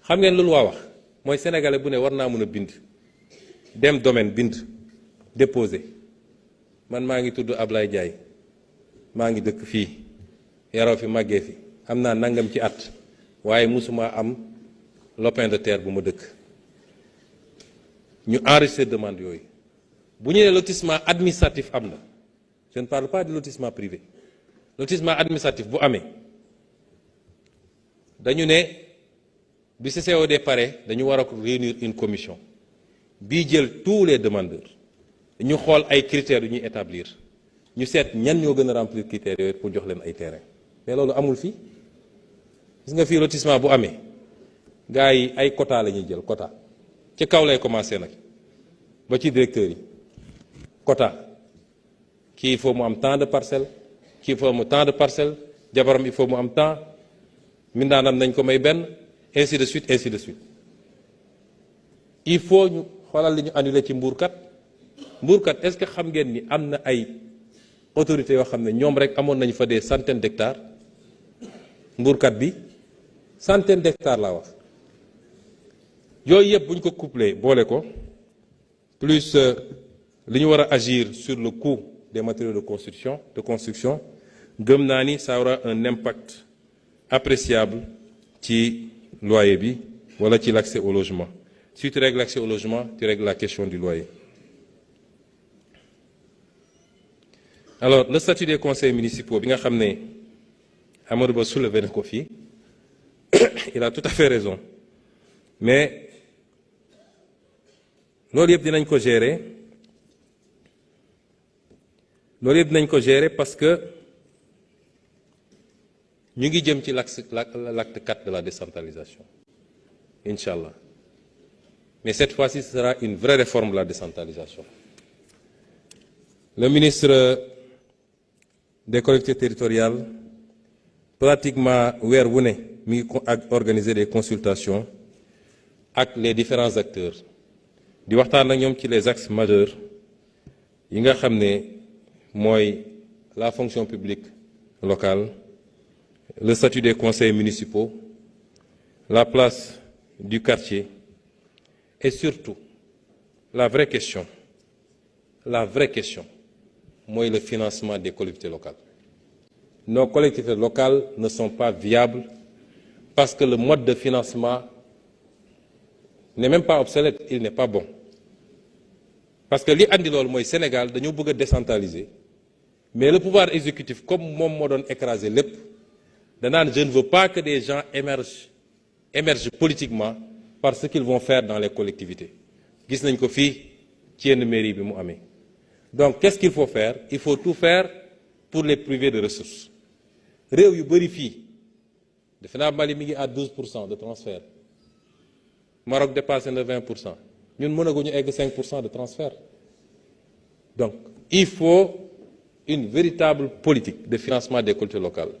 xam ngeen lu loi wax mooy sénégalais bu ne war naa mën a bind dem domaine bind déposer man maa ngi tudd Ablaye Ndiaye maa ngi dëkk fii yaroo fi màggee fi am naa nangam ci at waaye musuma am lopin de terre bu ma dëkk ñu enregistrer demande yooyu bu ñu nee lotissement administratif am na je ne parle pas de lotissement privé lotissement administratif bu amee dañu ne bi CCOD pare dañu war a réunir une commission bii jël tous les demandeurs ñu xool ay critères yu ñuy établir ñu seet ñan ñoo gën a remplir critères yooyu pour jox leen ay terrain mais loolu amul fii gis nga fii lotissement bu amee gars yi ay quota la ñuy jël quota ci kaw lay commencé nag ba ci directeur yi quota kii il faut mu am tant de parcelles kii il faut mu tant de parcelles jabaram il faut mu am temps mindaanam nañ ko may benn ainsi de suite ainsi de suite il faut ñu xoolal li ñu annulé ci mbuurkat est-ce que xam ngeen ni am na ay autorités yoo xam ne ñoom rek amoon nañu fa des centaines d'hectares mbuurkat bi centaines d'hectares laa wax yooyu yëpp bu ñu ko couplé boole ko plus li ñu war a agir sur le coût des matériaux de construction gëm naa ni ça aura un impact appréciable ci loyer bi wala ci l'accès au logement si tu règles l'accès au logement tu règles la question du loyer. Alors le statut des conseils municipaux bi nga xam ne Amadou Ba soulevé na ko fii il a tout à fait raison mais loolu yëpp dinañ ko gérer parce que ñu ngi jëm ci l'acte 4 de la décentralisation Inch'Allah mais cette fois-ci ce sera une vraie réforme de la décentralisation. Le ministre des collectivités territoriales pratiquement weer wu ne mi ngi organiser des consultations ak les différents acteurs di waxtaan ak ñoom ci les axes majeurs yi nga xam ne mooy la fonction publique locale, le statut des conseils municipaux, la place du quartier et surtout la vraie question mooy le financement des collectivités locales. Nos collectivités locales ne sont pas viables parce que le mode de financement n'est même pas obsolète, il n'est pas bon. Parce que li andi loolu mooy Sénégal dañoo bëgg a décentraliser mais le pouvoir exécutif comme moom moo doon écraser lépp danaan je ne veux pas que des gens émergent politiquement par ce qu'ils vont faire dans les collectivités. Gis nañ ko fii ci yenn mairie bi mu amee. Donc qu'est-ce qu'il faut faire? Il faut tout faire pour les priver de ressources. Réew yu bari fii defe naa Mali mi ngi à 12% de transfert Maroc dépassé na 20%. ñun mënaguñu egg 5% de transfert. Donc il faut une véritable politique de financement des collectivités locales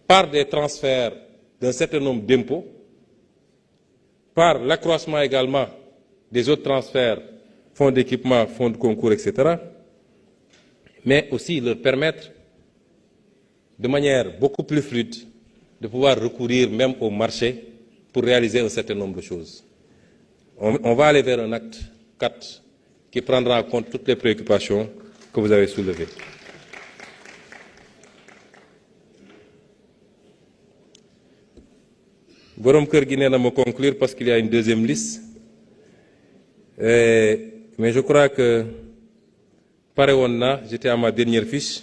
par des transferts d'un certain nombre d'impôts, par l'accroissement également des autres transferts, fonds d'équipement, fonds de concours, etc., mais aussi leur permettre de manière beaucoup plus fluide de pouvoir recourir même au marché pour réaliser un certain nombre de choses. On va aller vers un acte 4 qui prendra en compte toutes les préoccupations que vous avez soulevées. Borom kër gi nee na ma conclure parce qu'il y a une deuxième liste mais je crois que pare woon na, j'étais à ma dernière fiche.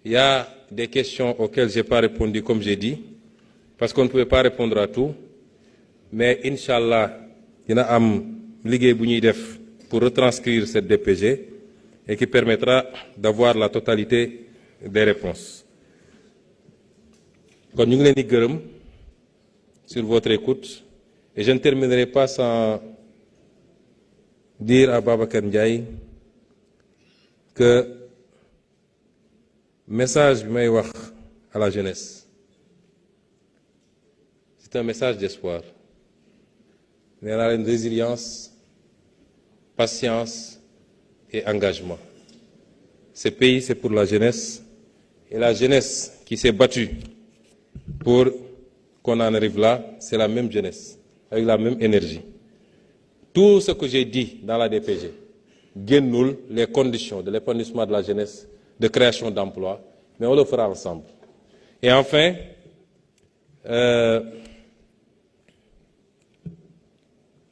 Il y a des questions auxquelles j'ai pas répondu comme j'ai dit parce qu'on ne pouvait pas répondre à tout mais Inch'Allah dina am liggéey bu ñuy def pour retranscrire cette DPG et qui permettra d'avoir la totalité des réponses. Kon ñu ngi leen di gërëm sur votre écoute et je ne terminerai pas sans dire à Babacar Ndiaye que message bi may wax à la jeunesse c'est un message d'espoir. Nee naa leen résilience, patience et engagement. Ce pays, c'est pour la jeunesse et la jeunesse qui s'est battue pour qu'on en arrive là, c'est la même jeunesse. avec la même énergie. Tout ce que j'ai dit dans la DPG génnul les conditions de l'épanouissement de la jeunesse, de création d'emplois, mais on le fera ensemble. Et enfin,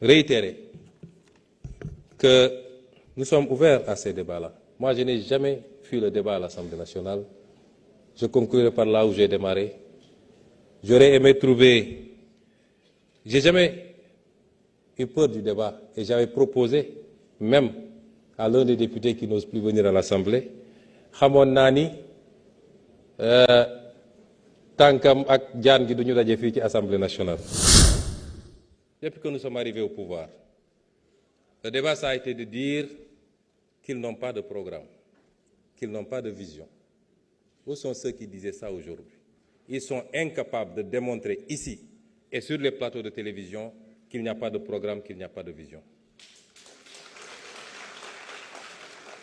réitérer que nous sommes ouverts à ces débats-là. Moi, je n'ai jamais fui le débat à l'Assemblée nationale. Je conclurai par là où j'ai démarré. J'aurais aimé trouver... J'ai jamais eu peur du débat et j'avais proposé, même à l'un des députés qui n'ose plus venir à l'Assemblée, xamoon naa ni tànkam ak jaan gi duñu daje fii ci Assemblée nationale. Depuis que nous sommes arrivés au pouvoir, le débat ça a été de dire qu'ils n'ont pas de programme, qu'ils n'ont pas de vision. Où sont ceux qui disaient ça aujourd'hui? Ils sont incapables de démontrer ici et sur les plateaux de télévision qu'il n'y a pas de programme, qu'il n'y a pas de vision.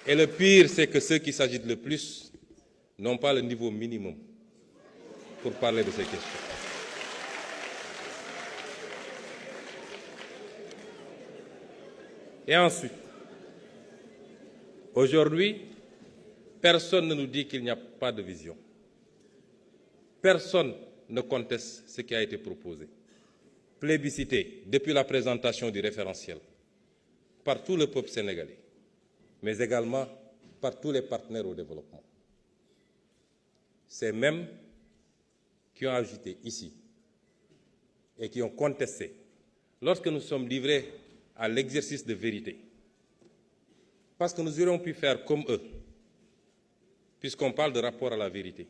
Et le pire, c'est que ceux qui s'agitent le plus n'ont pas le niveau minimum pour parler de ces questions. Et ensuite, aujourd'hui, personne ne nous dit qu'il n'y a pas de vision. Personne ne conteste ce qui a été proposé. Plébiscité depuis la présentation du référentiel par tout le peuple sénégalais, mais également par tous les partenaires au développement. Ces mêmes qui ont agité ici et qui ont contesté, lorsque nous sommes livrés à l'exercice de vérité, parce que nous aurions pu faire comme eux, puisqu'on parle de rapport à la vérité.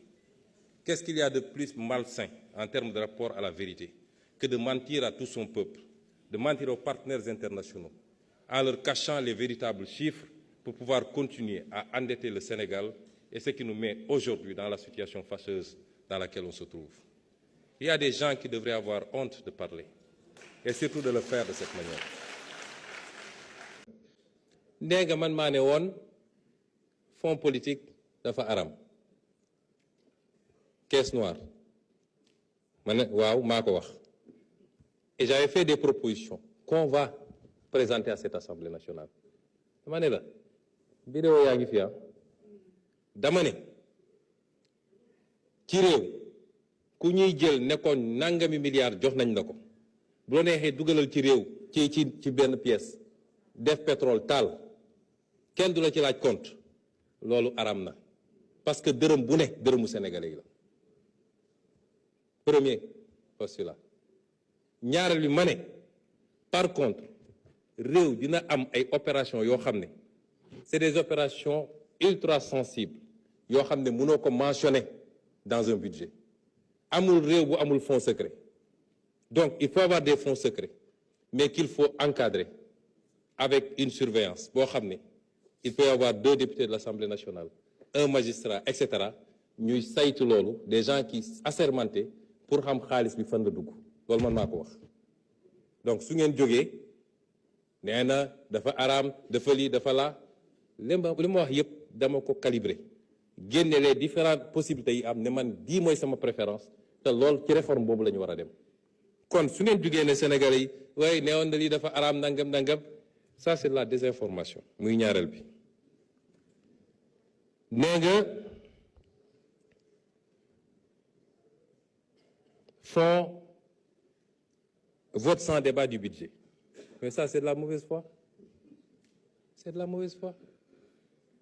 Qu'est-ce qu'il y a de plus malsain en termes de rapport à la vérité que de mentir à tout son peuple, de mentir aux partenaires internationaux, en leur cachant les véritables chiffres pour pouvoir continuer à endetter le Sénégal et ce qui nous met aujourd'hui dans la situation fâcheuse dans laquelle on se trouve. Il y a des gens qui devraient avoir honte de parler et surtout de le faire de cette manière. nee nga man maa ne woon fonds politique dafa aram caisse noire ma ne waaw maa ko wax et j'avais fait des propositions qu'on va présenter à cette Assemblée nationale. dama ne la vidéo yaa ngi fi dama ne ci réew ku ñuy jël nekkoon nangami milliards jox nañ la ko bu la neexee dugalal ci réew ci benn pièce def pétrole taal kenn du la ci laaj compte loolu aram na parce que dërëm bu ne dërëmu sénégalais yi la premier postulat ñaareel bi ma ne par contre réew dina am ay opérations yoo xam ne c'est des opérations ultra sensibles yoo xam ne mënoo ko mentionner dans un budget amul réew bu amul fonds secret donc il faut avoir des fonds secrets mais qu'il faut encadrer avec une surveillance boo xam ne il peut y avoir 2 députés de l'Assemblée nationale, un magistrat, etc. ñuy saytu loolu des gens qui assermentés pour xam xaalis bi fan la dugg loolu man maa ko wax. donc su ngeen jógee nee na dafa araam dafa lii dafa laa li ma wax yëpp dama ko calibrer génne les différentes possibilités yi am ne man di mooy sama préférence te loolu ci réforme boobu la ñu war a dem. kon su ngeen jógee ne Sénégalais yi waaye neewoon na lii dafa araam nangam ça c'est de la désinformation muy ñaareel bi. nee nga font vote sans débat du budget mais ça c'est de la mauvaise foi c'est de la mauvaise foi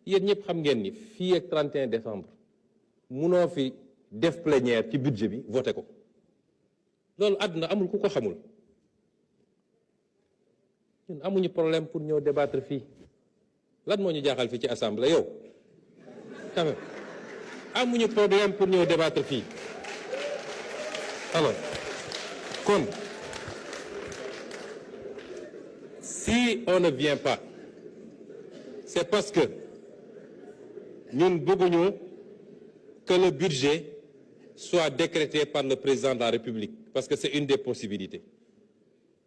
yéen ñëpp xam ngeen ni fii ak 31 décembre munoo fi def plénière ci budget bi voté ko loolu àdduna amul ku ko xamul ñun amuñu problème pour ñëw débattre fii lan moo ñu jaaxal fii ci assemblée yow quand même amuñu problème pour ñëw débattre fii alors kon si on ne vient pas c'est parce que ñun bëgguñu que le budget soit décrété par le président de la République parce que c'est une des possibilités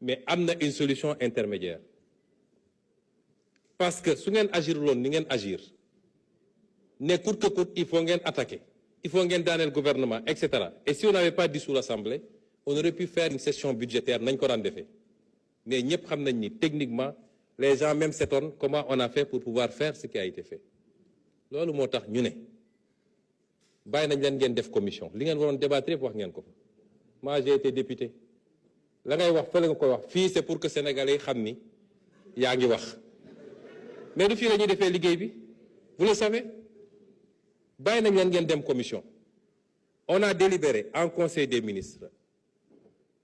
mais am na une solution intermédiaire parce que su ngeen agir loon ni ngeen agir ne coûte que coûte il faut ngeen attaquer il faut ngeen daaneel gouvernement etc. et si on n'avait pas dissous l'Assemblée on aurait pu faire une session budgétaire nañ ko daan defee mais ñëpp xam nañ ni techniquement les gens même s'étonnent comment on a fait pour pouvoir faire ce qui a été fait loolu moo tax ñu ne bàyyi nañ leen ngeen def commission li ngeen waroon débattre yëpp wax ngeen ko fa moi j'ai été député la ngay wax fële nga koy wax fii c'est pour que sénégalais yi xam ni yaa ngi wax mais du fii la ñuy defee liggéey bi vous le savez bàyyi nañ leen ngeen dem commission on a délibéré en conseil des ministres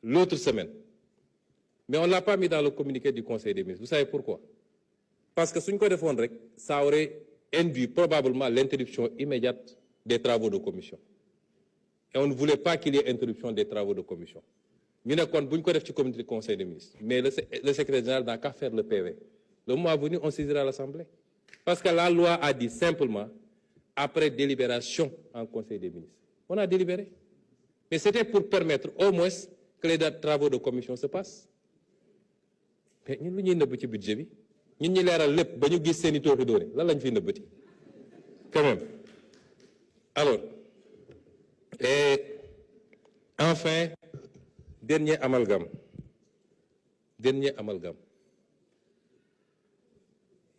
l'autre semaine mais on ne l'a pas mis dans le communiqué du conseil des ministres vous savez pourquoi parce que suñ ko defoon rek ça aurait induit probablement l'interruption immédiate des travaux de commission et on ne voulait pas qu'il y ait interruption des travaux de commission ñu ne kon bu ñu ko def ci comité du conseil des ministres mais le secrétaire général n'a qu'à faire le PV le moment venu on saisira l'Assemblée parce que la loi a dit simplement après délibération en conseil des ministres on a délibéré mais c'était pour permettre au moins que les travaux de commission se passent mais ñun lu ñuy nëbb ci budget bi ñun ñi leeral lépp ba ñu gis seeni tooxi doone lan lañ fiy nëbbati quand même alors et enfin dernier amalgame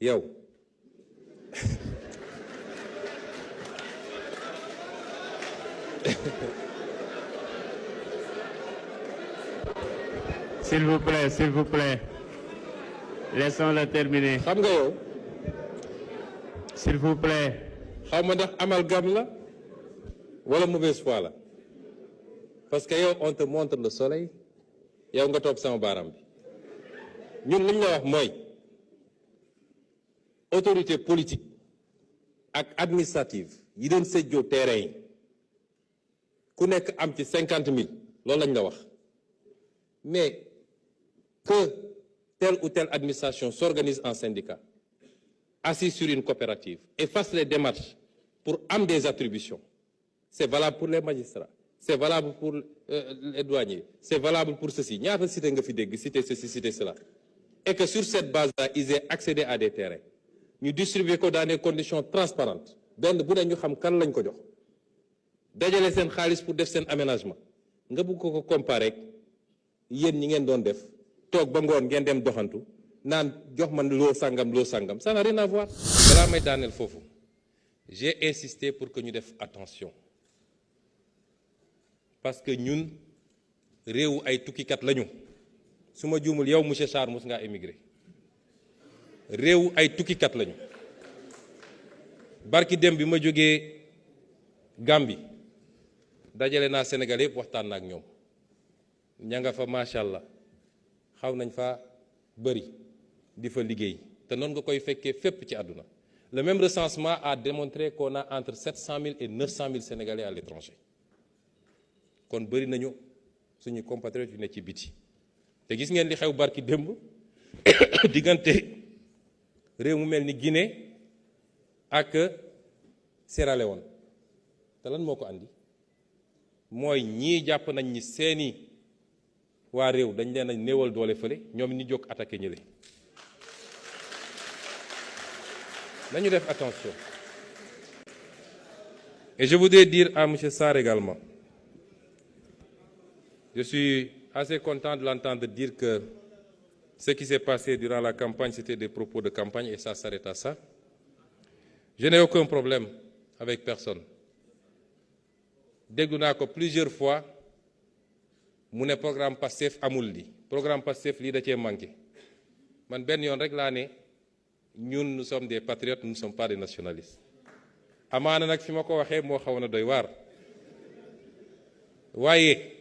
yow s'il vous plaît laissons-le terminer. xam nga yow s'il vous plaît. xaw ma ndax amalgame la wala mauvaise foi la parce que yow on te montre le soleil yow nga toog sama baaraam bi ñun li ñu la wax mooy autorité politique ak administrative yi doon séddoo terrain yi ku nekk am ci 50 000 loolu lañ la wax mais que telle ou telle administration s'organise en syndicat assis sur une coopérative et fasse les démarches pour am des attributions c'est valable pour les magistrats c'est valable pour les douaniers c'est valable pour ceci ñaata cité nga fi dégg cité ceci cité cela et que sur cette base-là ils aient accédé à des terrains ñu distribuer ko dans des conditions transparentes benn bu ne ñu xam kan lañ ko jox dajale seen xaalis pour def seen aménagement nga bëgg ko comparer yéen ñi ngeen doon def toog ba ngoon ngeen dem doxantu naan jox man loo sangam ça n'a rien à voir. balaa may daaneel foofu j'ai insisté pour que ñu def attention parce que ñun réewu ay tukkikat lañu su ma juumul yow monsieur Sarr mos ngaa émigré réewu ay tukkikat lañu barki dem bi ma jógee Gambie dajale naa Sénégal yëpp waxtaan na ak ñoom ña nga fa macha allah xaw nañ fa bëri di fa liggéey te noonu nga koy fekkee fépp ci àdduna le même recensement a démontré qu'on a entre 700 000 et 900 000 Sénégalais à l'étranger kon bëri nañu suñu compatriotes yu ne ci biti te gis ngeen li xew barki démb diggante réew mu mel ni Guinée ak Sierra Leone te lan moo ko andi mooy ñii jàpp nañ ni seeni waa réew dañ leen a néewal doole fële ñoom ñi jóg attaqué ñële nañu def attention et je voudrais dire à monsieur Sarr également je suis assez content de l'entendre dire que ce qui s'est passé durant la campagne c'était des propos de campagne et ça s'arrête à ça je n'ai aucun problème avec personne déglu naa ko plusieurs fois mu ne programme Pastef amul li programme Pastef lii da cee manqué man benn yoon rek laa ne ñun nous sommes des patriotes nous ne sommes pas des nationalistes amaana nag fi ma ko waxee moo xawoon a doy waar waaye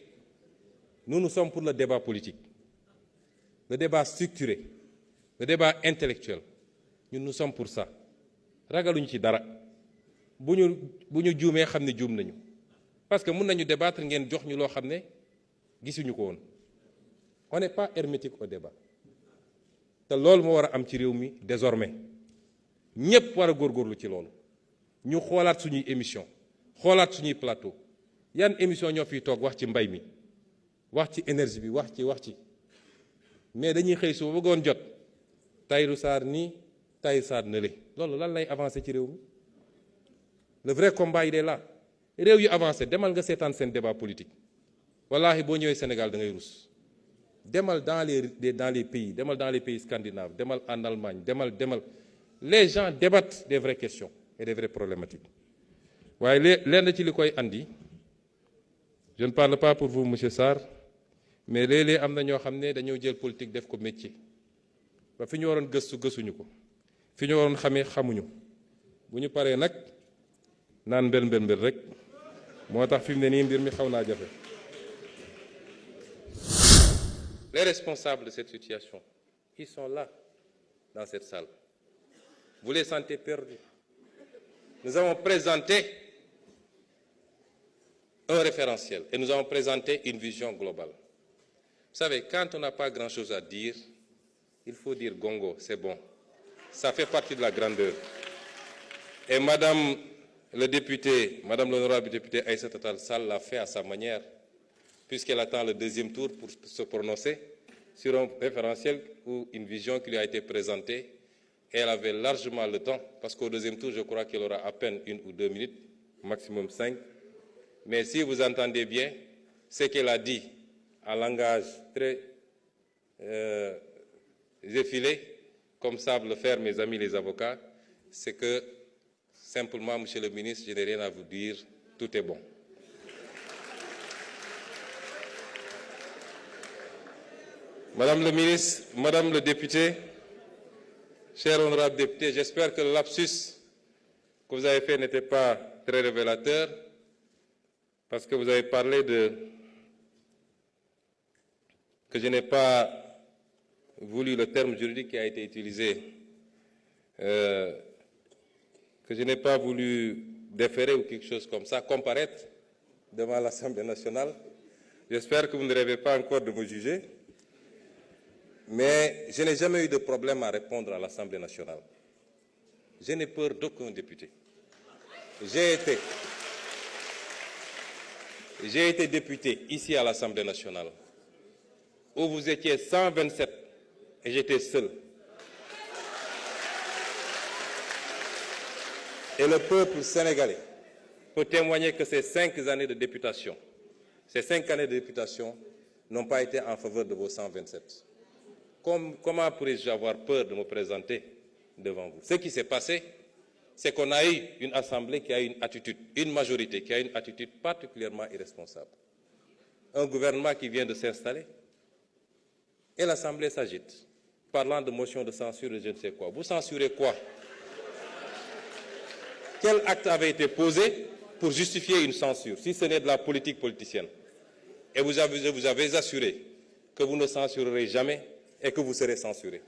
nous sommes pour le débat politique le débat structuré le débat intellectuel ñun nous sommes pour ça ragaluñu ci dara bu ñu juumee xam ne juum nañu parce que mun nañu débattre ngeen jox ñu loo xam ne gisuñu ko woon on n'est pas hermétique au débat te loolu moo war a am ci réew mi désormais ñépp war a góorgóorlu ci loolu ñu xoolaat suñuy émission xoolaat suñuy plateau yan émission ñoo fiy toog wax ci mbay mi wax ci énergie bi wax ci mais dañuy xëy su bëggoon jot Tahirou Sarr nii Tahirou Sarr nële loolu lan lay avancer ci réew mi le vrai combat il est là réew yu avancé demal nga seetaan seen débat politique wallahi boo ñëwee Sénégal da ngay rus demal dans les pays, demal dans les pays scandinaves, demal en Allemagne, demal. Les gens débattent des vraies questions et des vraies problématiques. waaye lenn ci li koy andi je ne parle pas pour vous monsieur Sarr mais léeg-léeg am na ñoo xam ne dañoo jël politique def ko métier ba fi ñu waroon gëstuñu ko fi ñu waroon xamee xamuñu bu ñu paree nag naan mbel rek moo tax fi mu ne nii mbir mi xaw naa jafe. Les responsables de cette situation, ils sont là, dans cette salle. Vous les sentez perdus. Nous avons présenté un référentiel et nous avons présenté une vision globale. Vous savez, quand on n'a pas grand-chose à dire, il faut dire gongo, c'est bon. Ça fait partie de la grandeur. Et Madame l'honorable députée Aïssata Tall Sall l'a fait à sa manière, puisqu'elle attend le deuxième tour pour se prononcer sur un référentiel ou une vision qui lui a été présentée. Et elle avait largement le temps, parce qu'au deuxième tour, je crois qu'elle aura à peine 1 ou 2 minutes, maximum 5. Mais si vous entendez bien, ce qu'elle a dit en langage très effilé, comme savent le faire mes amis les avocats, c'est que simplement, Monsieur le ministre, je n'ai rien à vous dire, tout est bon. Madame le ministre, Madame le député, cher honorable député, j'espère que le lapsus que vous avez fait n'était pas très révélateur, parce que vous avez parlé que je n'ai pas voulu le terme juridique qui a été utilisé, que je n'ai pas voulu déférer ou quelque chose comme ça, comparaître devant l'Assemblée nationale. J'espère que vous ne rêvez pas encore de me juger. Mais je n'ai jamais eu de problème à répondre à l'Assemblée nationale. Je n'ai peur d'aucun député. J'ai été député ici à l'Assemblée nationale, où vous étiez 127 et j'étais seul. Et le peuple sénégalais peut témoigner que ces 5 années de députation, n'ont pas été en faveur de vos 127. Comment pourrais-je avoir peur de me présenter devant vous? Ce qui s'est passé, c'est qu'on a eu une assemblée qui a une majorité qui a une attitude particulièrement irresponsable. Un gouvernement qui vient de s'installer et l'assemblée s'agite, parlant de motion de censure et je ne sais quoi. Vous censurez quoi? Quel acte avait été posé pour justifier une censure, si ce n'est de la politique politicienne? Et vous avez assuré que vous ne censurerez jamais et que vous serez censuré.